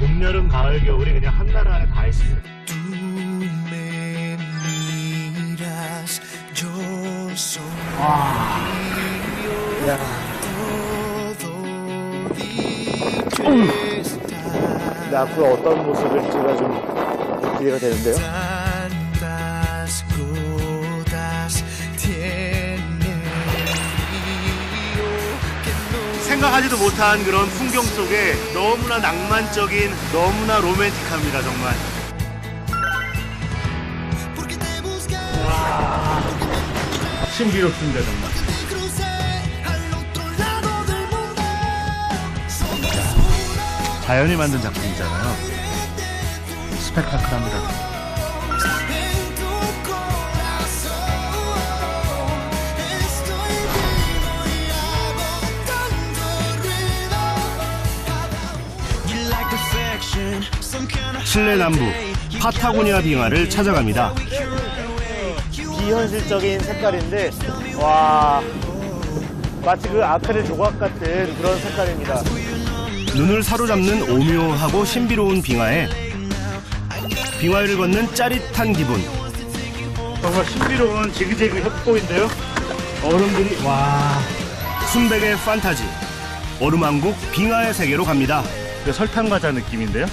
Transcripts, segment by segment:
봄, 여름, 가을, 겨울이 그냥 한나라 안에 다 있습니다. 와. 야. 네, 앞으로 어떤 모습일지가 좀 기대가 되는데요. 생각하지도 못한 그런 풍경 속에 너무나 낭만적인, 너무나 로맨틱합니다, 정말. 와, 신비롭습니다, 정말. 자연이 만든 작품이잖아요. 스펙타클합니다. 칠레 남부 파타고니아 빙하를 찾아갑니다. 비현실적인 색깔인데 와, 마치 그 아크릴 조각 같은 그런 색깔입니다. 눈을 사로잡는 오묘하고 신비로운 빙하에 빙하를 걷는 짜릿한 기분. 정말 신비로운 지그재그 협곡인데요. 얼음들이 와, 순백의 판타지 얼음왕국 빙하의 세계로 갑니다. 설탕 과자 느낌인데요.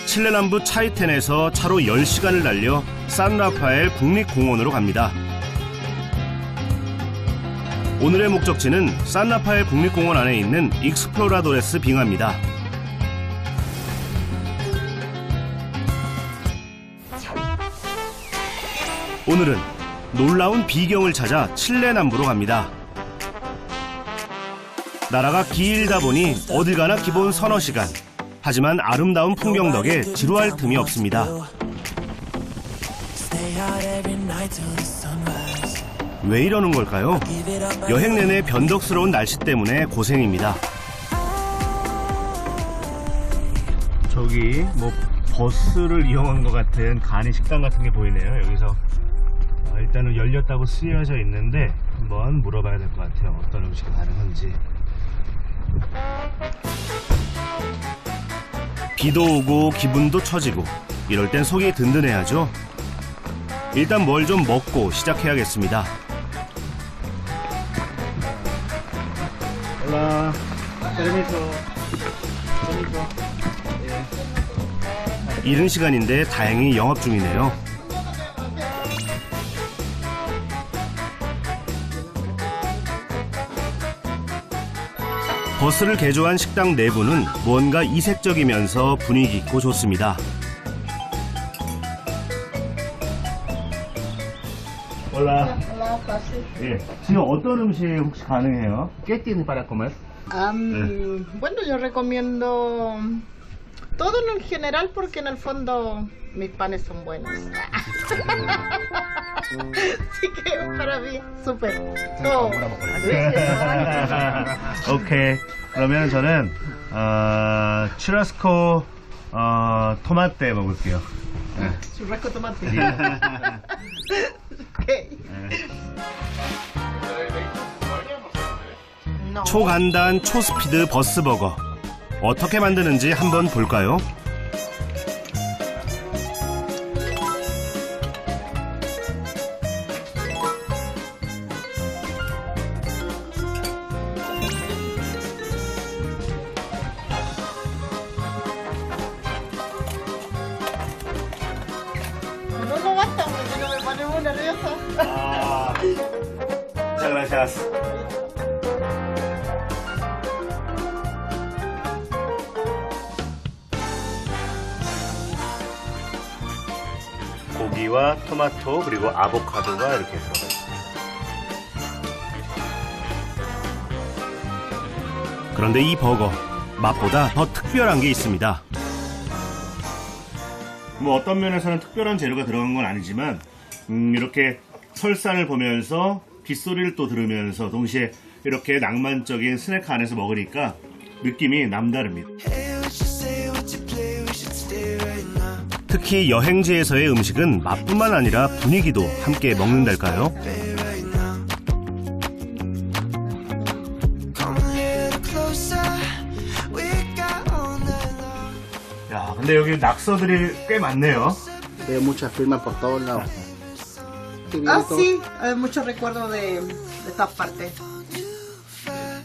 칠레 남부 차이텐에서 차로 10시간을 달려 산라파엘 국립공원으로 갑니다. 오늘의 목적지는 산라파엘 국립공원 안에 있는 익스플로라도레스 빙하입니다. 오늘은 놀라운 비경을 찾아 칠레 남부로 갑니다. 나라가 길다 보니 어딜 가나 기본 서너 시간. 하지만 아름다운 풍경 덕에 지루할 틈이 없습니다. 왜 이러는 걸까요? 여행 내내 변덕스러운 날씨 때문에 고생입니다. 저기 뭐 버스를 이용한 것 같은 간이 식당 같은 게 보이네요. 여기서 일단은 열렸다고 쓰여져 있는데 한번 물어봐야 될 것 같아요. 어떤 음식이 가능한지. 비도 오고 기분도 처지고 이럴 땐 속이 든든해야죠. 일단 뭘 좀 먹고 시작해야겠습니다. 올라, permiso. 이른 시간인데 다행히 영업 중이네요. 버스를 개조한 식당 내부는 뭔가 이색적이면서 분위기 있고 좋습니다. 올라. 예. 지금 어떤 음식 혹시 가능해요? ¿Qué tiene para comer? Bueno, yo recomiendo todo en general porque en el fondo mis panes son buenos. Así que para mí, súper. Todo. 오케이. 그러면 저는 추라스코 토마테 먹을게요. Churrasco tomate. 초간단 초스피드 버스버거 어떻게 만드는지 한번 볼까요? No lo basta porque no me pone muy nerviosa. Muchas gracias. 고기와 토마토 그리고 아보카도가 이렇게 들어가 있습니다. 그런데 이 버거 맛보다 더 특별한 게 있습니다. 뭐 어떤 면에서는 특별한 재료가 들어간 건 아니지만 이렇게 설산을 보면서 빗소리를 또 들으면서 동시에 이렇게 낭만적인 스낵 안에서 먹으니까 느낌이 남다릅니다. 특히 여행지에서의 음식은 맛뿐만 아니라 분위기도 함께 먹는달까요? 야, 근데 여기 낙서들이 꽤 많네요. Veo muchas firmas por todos lados. Qué Ah, bonito. sí, hay muchos recuerdos de estas partes.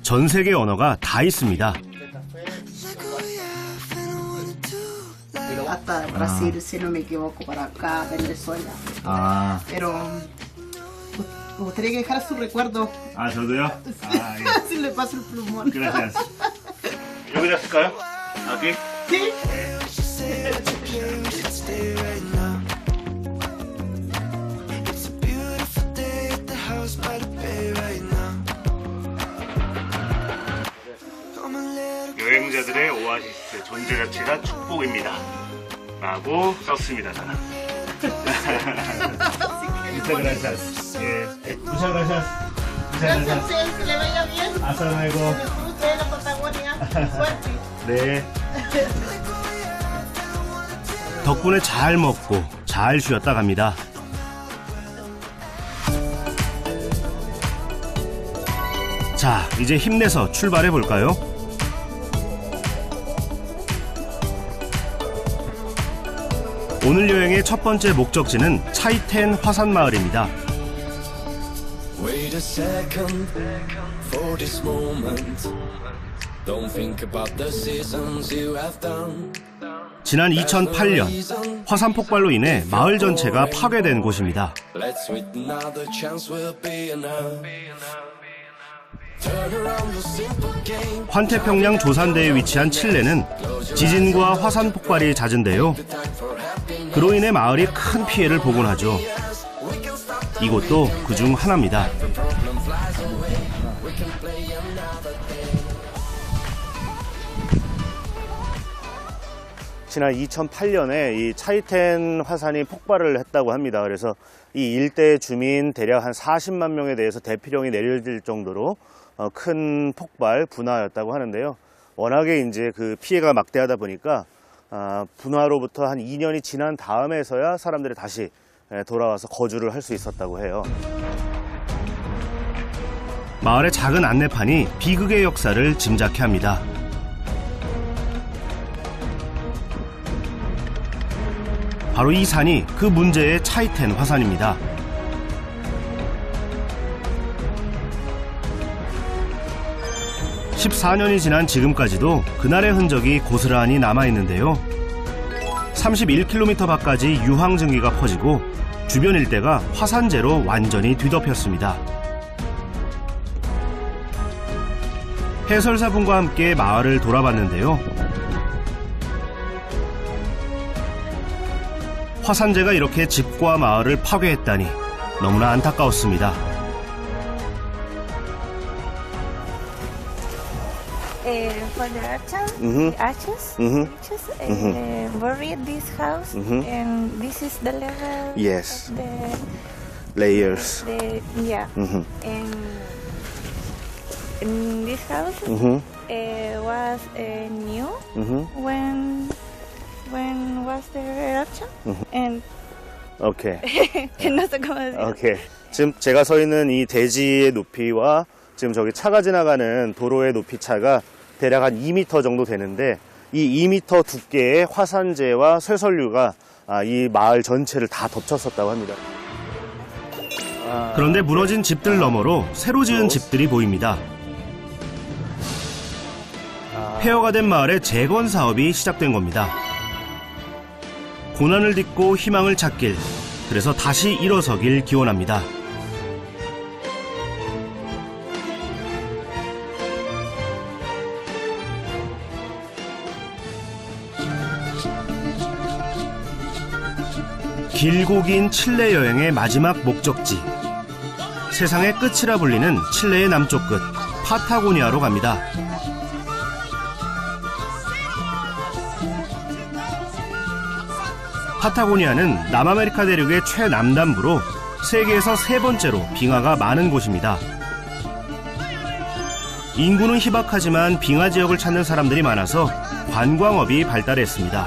전 세계 언어가 다 있습니다. Hasta Brasil, si no me equivoco, para acá, Venezuela. 아, Pero me gustaría que dejara su recuerdo. 아 저도요? 아, 예. Si le paso el plumón. Gracias. 여기다 쓸까요? 여기? Sí. 여행자들의 오아시스 존재 자체가 축복입니다. 라고 썼습니다, 저는. Muchas gracias. 예. Muchas gracias. Muchas Gracias a gracias. ustedes, que le vaya bien. Hasta luego. Disfrute de la Patagonia. Suerte. 네. 덕분에 잘 먹고 잘 쉬었다 갑니다. 자, 이제 힘내서 출발해 볼까요? 오늘 여행의 첫 번째 목적지는 차이텐 화산마을입니다. Wait a second for this moment. Don't think about the seasons you have done. 지난 2008년 화산 폭발로 인해 마을 전체가 파괴된 곳입니다. Let's wait another chance will be enough. Turn around the simple game. 환태평양 조산대에 위치한 칠레는 지진과 화산 폭발이 잦은데요. 그로 인해 마을이 큰 피해를 보곤 하죠. 이곳도 그중 하나입니다. 지난 2008년에 이 차이텐 화산이 폭발을 했다고 합니다. 그래서 이 일대 주민 대략 한 40만 명에 대해서 대피령이 내려질 정도로 큰 폭발, 분화였다고 하는데요. 워낙에 이제 그 피해가 막대하다 보니까 분화로부터 한 2년이 지난 다음에서야 사람들이 다시 돌아와서 거주를 할 수 있었다고 해요. 마을의 작은 안내판이 비극의 역사를 짐작케 합니다. 바로 이 산이 그 문제의 차이텐 화산입니다. (14년이) 지난 지금까지도 그날의 흔적이 고스란히 남아있는데요. 31km 밖까지 유황 증기가 퍼지고 주변 일대가 화산재로 완전히 뒤덮였습니다. 해설사분과 함께 마을을 돌아봤는데요. 화산재가 이렇게 집과 마을을 파괴했다니 너무나 안타까웠습니다. For the ashes, Mhm. the ashes, Mhm. buried this house, Mhm. and this is the level. Yes. of Layers. yeah, Mhm. and in this house Mhm. was new Mhm. when was the eruption, and 오케이. no sé cómo decir. 오케이. 지금 제가 서 있는 이 대지의 높이와 지금 저기 차가 지나가는 도로의 높이 차가 대략 한 2m 정도 되는데 이 2m 두께의 화산재와 쇠설류가 이 마을 전체를 다 덮쳤었다고 합니다. 그런데 무너진 집들 너머로 새로 지은 집들이 보입니다. 폐허가 된 마을의 재건 사업이 시작된 겁니다. 고난을 딛고 희망을 찾길, 그래서 다시 일어서길 기원합니다. 길고 긴 칠레 여행의 마지막 목적지, 세상의 끝이라 불리는 칠레의 남쪽 끝 파타고니아로 갑니다. 파타고니아는 남아메리카 대륙의 최남단부로 세계에서 세 번째로 빙하가 많은 곳입니다. 인구는 희박하지만 빙하 지역을 찾는 사람들이 많아서 관광업이 발달했습니다.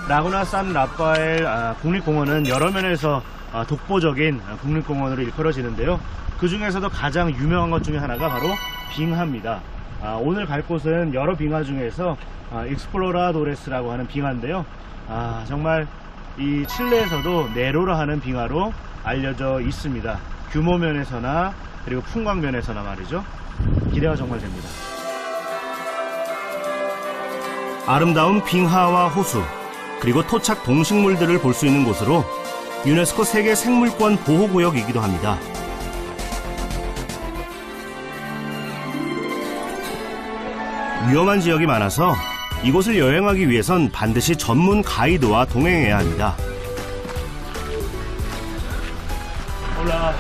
라구나 산 라파엘 국립공원은 여러 면에서 독보적인 국립공원으로 일컬어지는데요. 그 중에서도 가장 유명한 것 중에 하나가 바로 빙하입니다. 오늘 갈 곳은 여러 빙하 중에서 익스플로라도레스라고 하는 빙하인데요. 정말 이 칠레에서도 네로라 하는 빙하로 알려져 있습니다. 규모 면에서나 그리고 풍광 면에서나 말이죠. 기대가 정말 됩니다. 아름다운 빙하와 호수, 그리고 토착 동식물들을 볼 수 있는 곳으로 유네스코 세계 생물권 보호구역이기도 합니다. 위험한 지역이 많아서 이곳을 여행하기 위해선 반드시 전문 가이드와 동행해야 합니다. Hola.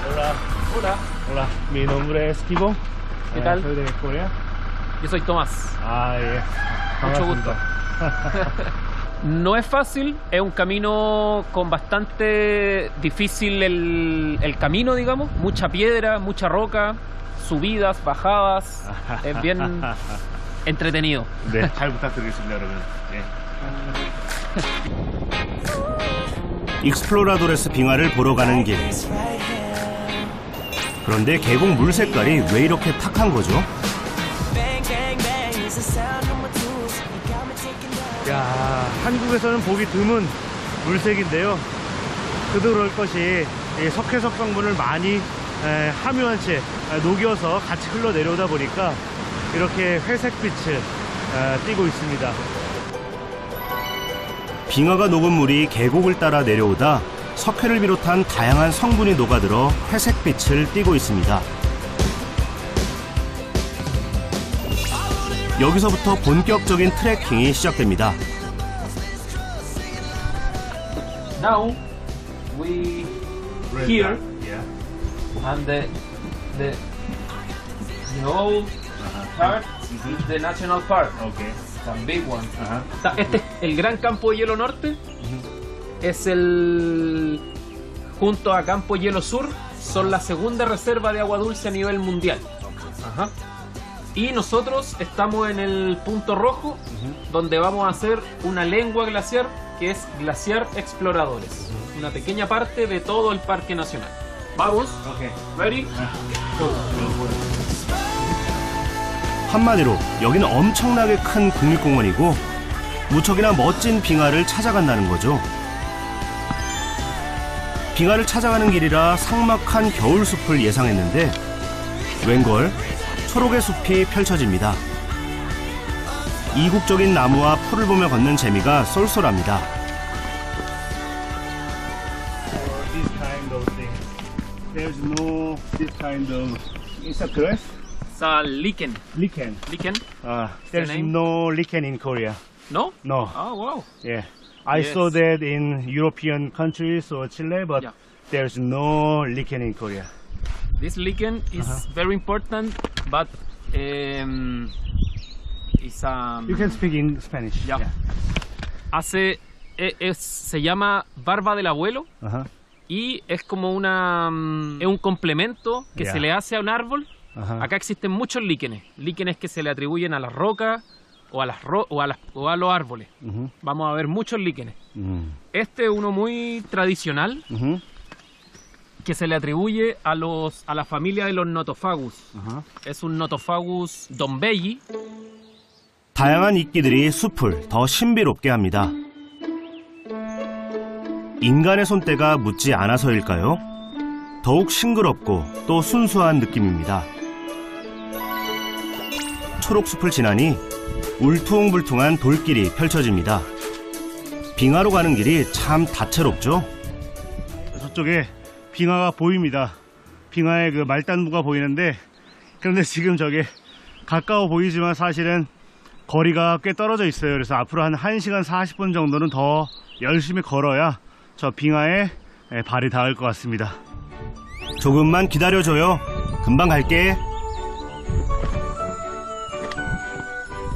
Hola. Hola, Hola. Mi nombre es Kibo. ¿Qué tal? Soy de Corea. yo soy Tomás. 예. Mucho 반갑습니다. No es fácil, es un camino con bastante difícil el camino, digamos. Mucha piedra, mucha roca, subidas, bajadas. Es bien entretenido. 네, 잘 부탁드리겠습니다, 여러분. 예. 익스플로라도레스 빙하를 보러 가는 길. 그런데 계곡 물 색깔이 왜 이렇게 탁한 거죠? 야, 한국에서는 보기 드문 물색인데요. 그도 그럴 것이 이 석회석 성분을 많이 함유한 채 녹여서 같이 흘러내려오다 보니까 이렇게 회색빛을 띠고 있습니다. 빙하가 녹은 물이 계곡을 따라 내려오다 석회를 비롯한 다양한 성분이 녹아들어 회색빛을 띠고 있습니다. 여기서부터 본격적인 트레킹이 시작됩니다. Now we here and the old part is the national park. Okay. It's a big one. Este, el Gran Campo de Hielo Norte, es el, junto a Campo Hielo Sur, son la segunda reserva de agua dulce a nivel mundial. Ajá. Y nosotros estamos en el punto rojo, donde vamos a hacer una lengua glaciar, que es Glaciar Exploradores. Una pequeña parte de todo el Parque Nacional. Vamos. Okay. Ready? 한마디로 여기는 엄청나게 큰 국립공원이고 무척이나 멋진 빙하를 찾아간다는 거죠. 빙하를 찾아가는 길이라 삭막한 겨울숲을 예상했는데 웬걸 초록의 숲이 펼쳐집니다. 이국적인 나무와 풀을 보며 걷는 재미가 쏠쏠합니다. This kind of thing. There's no this kind of. It's a grass. It's a lichen. Lichen. Lichen? There's name? no lichen in Korea. No? No. Oh, wow. Yeah. I Yes. saw that in European countries or Chile, but Yeah. there's no lichen in Korea. This lichen is very important, but it's You can speak in Spanish. Yeah. Se llama barba del abuelo Uh-huh. y es como es un complemento que Yeah. se le hace a un árbol. Uh-huh. Acá existen muchos líquenes, líquenes que se le atribuyen a las rocas o a los árboles. Uh-huh. Vamos a ver muchos líquenes. Mm. Este es uno muy tradicional Uh-huh. que se le atribuye a la familia de los Notophagus. Uh-huh. Es un Notophagus dombelli. 다양한 이끼들이 숲을 더 신비롭게 합니다. 인간의 손때가 묻지 않아서일까요? 더욱 싱그럽고 또 순수한 느낌입니다. 초록숲을 지나니 울퉁불퉁한 돌길이 펼쳐집니다. 빙하로 가는 길이 참 다채롭죠? 저쪽에 빙하가 보입니다. 빙하의 그 말단부가 보이는데 그런데 지금 저게 가까워 보이지만 사실은 거리가 꽤 떨어져 있어요. 그래서 앞으로 한 1시간 40분 정도는 더 열심히 걸어야 저 빙하에 발이 닿을 것 같습니다. 조금만 기다려줘요. 금방 갈게.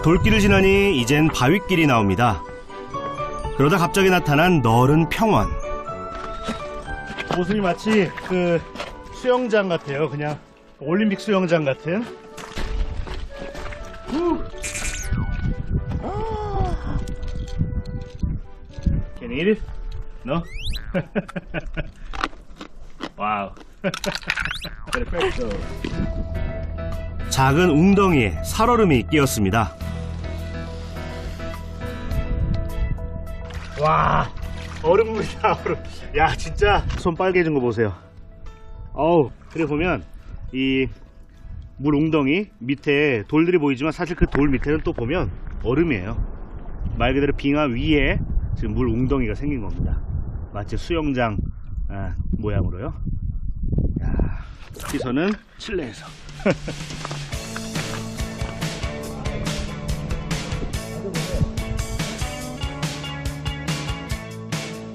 돌길을 지나니 이젠 바윗길이 나옵니다. 그러다 갑자기 나타난 너른 평원. 모습이 마치 그 수영장 같아요. 그냥 올림픽 수영장 같은. Can eat it? No? 와우. Perfecto. 작은 웅덩이에 살얼음이 끼었습니다. 와, 얼음물이다, 얼음. 야, 진짜 손 빨개진 거 보세요. 어우, 그래 보면 이 물 웅덩이 밑에 돌들이 보이지만 사실 그 돌 밑에는 또 보면 얼음이에요. 말 그대로 빙하 위에 지금 물 웅덩이가 생긴 겁니다. 마치 수영장 모양으로요. 야, 시선은 칠레에서.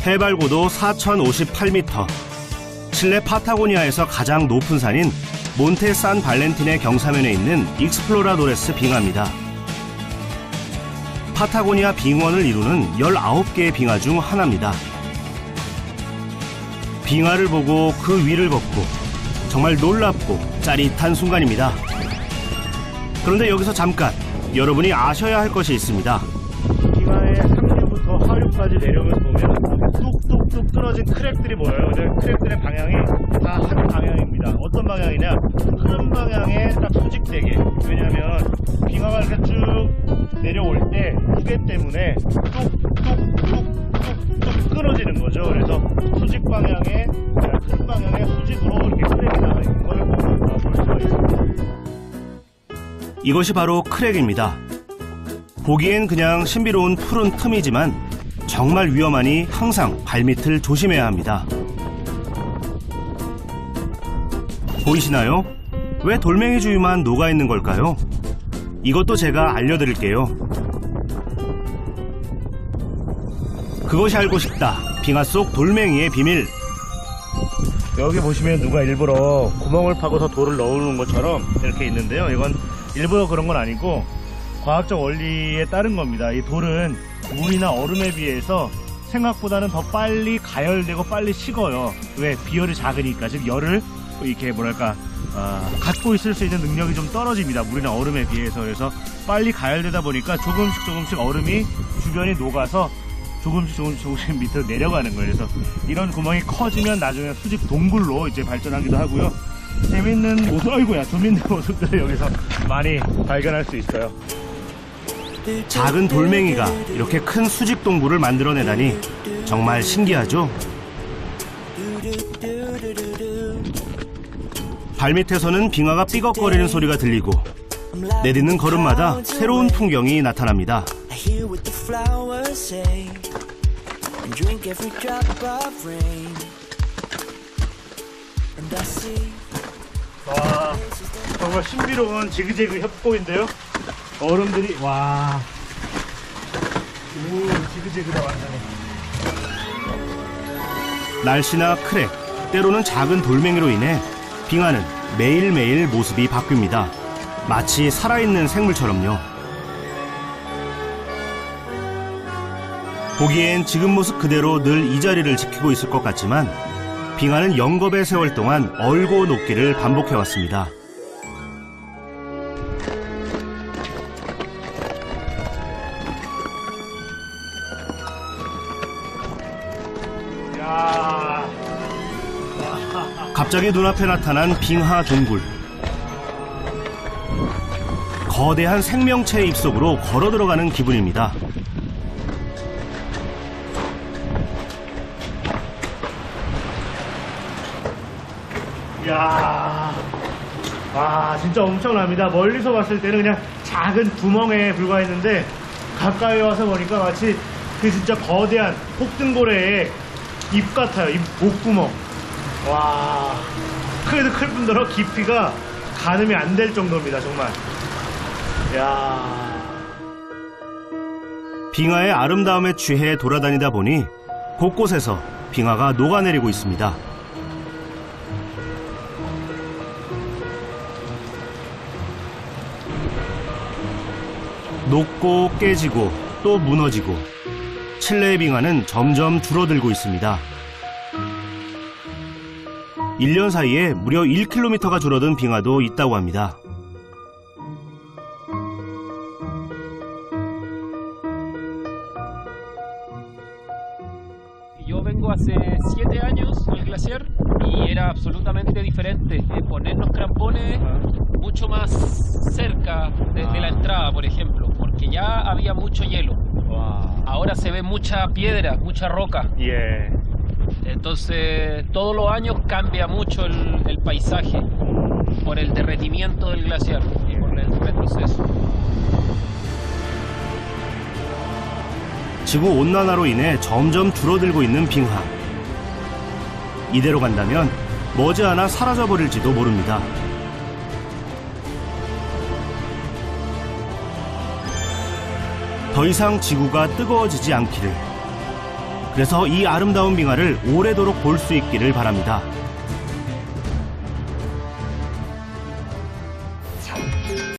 해발고도 4058m, 칠레 파타고니아에서 가장 높은 산인 몬테 산 발렌틴의 경사면에 있는 익스플로라도레스 빙하입니다. 파타고니아 빙원을 이루는 19개의 빙하 중 하나입니다. 빙하를 보고 그 위를 걷고 정말 놀랍고 짜릿한 순간입니다. 그런데 여기서 잠깐 여러분이 아셔야 할 것이 있습니다. 빙하의 상류부터 하류까지 내려오면서 보면 뚝뚝뚝 끊어진 크랙들이 보여요. 근데 크랙들의 방향이 다 한 방향입니다. 어떤 방향이냐? 흐름 방향에 딱 수직되게. 왜냐하면 빙하가 이렇게 쭉 내려올 때 무게 때문에 뚝뚝뚝뚝뚝 끊어지는 거죠. 그래서 수직 방향에 흐름 방향의 수직으로 이렇게 크랙이 나와 있는 걸 볼 수가 있습니다. 이것이 바로 크랙입니다. 보기엔 그냥 신비로운 푸른 틈이지만 정말 위험하니 항상 발밑을 조심해야 합니다. 보이시나요? 왜 돌멩이 주위만 녹아있는 걸까요? 이것도 제가 알려드릴게요. 그것이 알고 싶다. 빙하 속 돌멩이의 비밀. 여기 보시면 누가 일부러 구멍을 파고서 돌을 넣어놓은 것처럼 이렇게 있는데요. 이건 일부러 그런 건 아니고 과학적 원리에 따른 겁니다. 이 돌은 물이나 얼음에 비해서 생각보다는 더 빨리 가열되고 빨리 식어요. 왜? 비열이 작으니까. 즉 열을 이렇게 뭐랄까 갖고 있을 수 있는 능력이 좀 떨어집니다. 물이나 얼음에 비해서. 그래서 빨리 가열되다 보니까 조금씩 얼음이 주변이 녹아서 조금씩 밑으로 내려가는 거예요. 그래서 이런 구멍이 커지면 나중에 수직 동굴로 이제 발전하기도 하고요. 재밌는 모습들을 여기서 많이 발견할 수 있어요. 작은 돌멩이가 이렇게 큰 수직 동굴을 만들어내다니 정말 신기하죠? 발밑에서는 빙하가 삐걱거리는 소리가 들리고 내딛는 걸음마다 새로운 풍경이 나타납니다. 와, 정말 신비로운 지그재그 협곡인데요. 얼음들이 와, 오, 지그재그다 완전히. 날씨나 크랙, 때로는 작은 돌멩이로 인해 빙하는 매일매일 모습이 바뀝니다. 마치 살아있는 생물처럼요. 보기엔 지금 모습 그대로 늘 이 자리를 지키고 있을 것 같지만 빙하는 영겁의 세월 동안 얼고 녹기를 반복해왔습니다. 갑자기 눈앞에 나타난 빙하 동굴. 거대한 생명체의 입속으로 걸어 들어가는 기분입니다. 이야, 와, 진짜 엄청납니다. 멀리서 봤을 때는 그냥 작은 구멍에 불과했는데 가까이 와서 보니까 마치 그 진짜 거대한 폭등고래의 입 같아요. 입 목구멍. 와, 크기도 클 뿐더러 깊이가 가늠이 안 될 정도입니다. 정말. 이야. 빙하의 아름다움에 취해 돌아다니다 보니 곳곳에서 빙하가 녹아내리고 있습니다. 녹고 깨지고 또 무너지고 칠레의 빙하는 점점 줄어들고 있습니다. 1년 사이에 무려 1km가 줄어든 빙하도 있다고 합니다. vengo hace 7 años al glaciar y era absolutamente diferente. Ponernos crampones mucho más cerca de la entrada, por ejemplo, porque ya había mucho hielo. Ahora se ve mucha piedra, mucha roca. 예. Entonces todos los años cambia mucho el paisaje por el derretimiento del glaciar, por el retroceso. 지구 온난화로 인해 점점 줄어들고 있는 빙하. 이대로 간다면 머지않아 사라져버릴지도 모릅니다. 더 이상 지구가 뜨거워지지 않기를. 그래서 이 아름다운 빙하를 오래도록 볼 수 있기를 바랍니다.